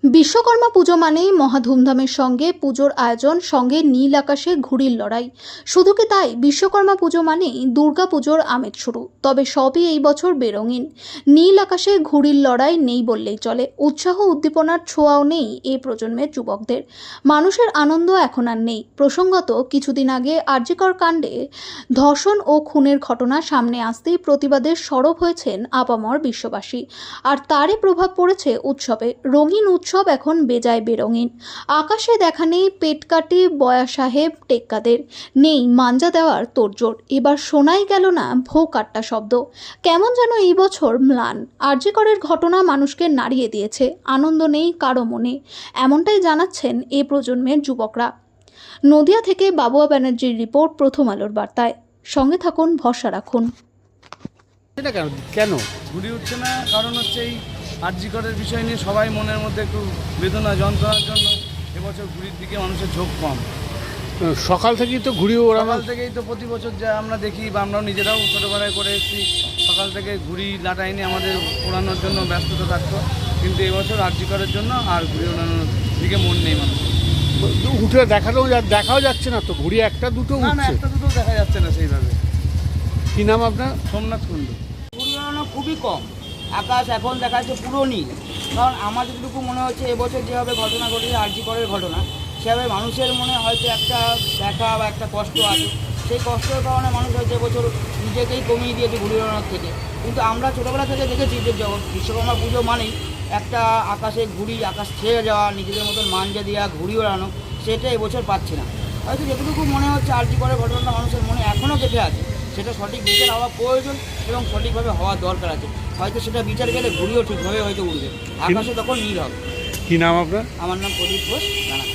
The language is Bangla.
বিশ্বকর্মা পুজো মানেই মহা ধুমধামের সঙ্গে পুজোর আয়োজন, সঙ্গে নীল আকাশে ঘুড়ির লড়াই। শুধু কি তাই, বিশ্বকর্মা পুজো মানেই দুর্গা পুজোর আমেজ শুরু। তবে সবই এই বছর বেরঙিন। নীল আকাশে ঘুড়ির লড়াই নেই বললেই চলে। উৎসাহ উদ্দীপনার ছোঁয়াও নেই এই প্রজন্মের যুবকদের। মানুষের আনন্দ এখন আর নেই। প্রসঙ্গত, কিছুদিন আগে আরজিকর কাণ্ডে ধর্ষণ ও খুনের ঘটনা সামনে আসতেই প্রতিবাদের সরব হয়েছেন আপামর বিশ্ববাসী। আর তারই প্রভাব পড়েছে উৎসবে। রঙিন উৎসব এখন বেজায় বেরঙিন। আকাশে দেখা নেই পেটকাটি বয়া সাহেব টেক্কাদের, নেই মাঞ্জা দেওয়ার তোড়জোড়। এবার শোনাই গেল না ভো কাট্টা শব্দ। কেমন যেন এই বছর ম্লান। আরজিকরের ঘটনা মানুষকে নাড়িয়ে দিয়েছে, আনন্দ নেই কারো মনে। এমনটাই জানাচ্ছেন এ প্রজন্মের যুবকরা। নদিয়া থেকে বাবুয়া ব্যানার্জির রিপোর্ট, প্রথম আলোর বার্তায়। সঙ্গে থাকুন, ভরসা রাখুন। এটা কেন কেন ঘুরে উঠছে না? কারণ হচ্ছে এই আরজিকরের বিষয় নিয়ে সবাই মনের মধ্যে একটু বেদনা যন্ত্রণার জন্য এবছর ঘুড়ির দিকে মানুষের ঝোঁক কম। সকাল থেকেই তো ঘুড়ি ওড়ানো। সকাল থেকেই তো প্রতি বছর যা আমরা দেখি বা আমরাও নিজেরাও ছোটোবেলায় করে এসেছি, সকাল থেকে ঘুড়ি লাটাই নিয়ে আমাদের ওড়ানোর জন্য ব্যস্ততা থাকতো। কিন্তু এবছর আরজিকরের জন্য আর ঘুড়ি ওড়ানোর দিকে মন নেই মানুষ। উঠে দেখাও যাচ্ছে না তো, ঘুড়ি একটা দুটো না না, উঠছে। একটা দুটো দেখা যাচ্ছে না সেইভাবে। কি নাম আপনার? সোমনাথ কুণ্ডু। ঘুড়ি ওড়ানো খুবই কম। আকাশ এখন দেখা যাচ্ছে পুরো নীল। কারণ আমার যেটুকু মনে হচ্ছে এবছর যেভাবে ঘটনা ঘটেছে আরজিকরের ঘটনা, সেভাবে মানুষের মনে হয়তো একটা ব্যথা বা একটা কষ্ট আছে। সেই কষ্টের কারণে মানুষ হয়তো এবছর নিজেকেই কমিয়ে দিয়েছে ঘুড়ি ওড়ানোর থেকে। কিন্তু আমরা ছোটোবেলা থেকে দেখেছি যে বিশ্বকর্মা পুজো মানেই একটা আকাশে ঘুড়ি, আকাশ ছেড়ে যাওয়া, নিজেদের মতন মাঞ্জা দেওয়া, ঘুড়ি ওড়ানো, সেটা এবছর পাচ্ছি না। হয়তো যেটুকু মনে হচ্ছে আরজিকরের ঘটনাটা মানুষের মনে এখনও গেঁথে আছে, সেটা সঠিক বিচার হওয়া প্রয়োজন এবং সঠিকভাবে হওয়া দরকার আছে। হয়তো সেটা বিচার গেলে ঘুড়িও ঠিকভাবে হয়তো উঠবে, আকাশে তখন নীল হবে। কি নাম আপনার? আমার নাম প্রদীপ ঘোষ, রানা।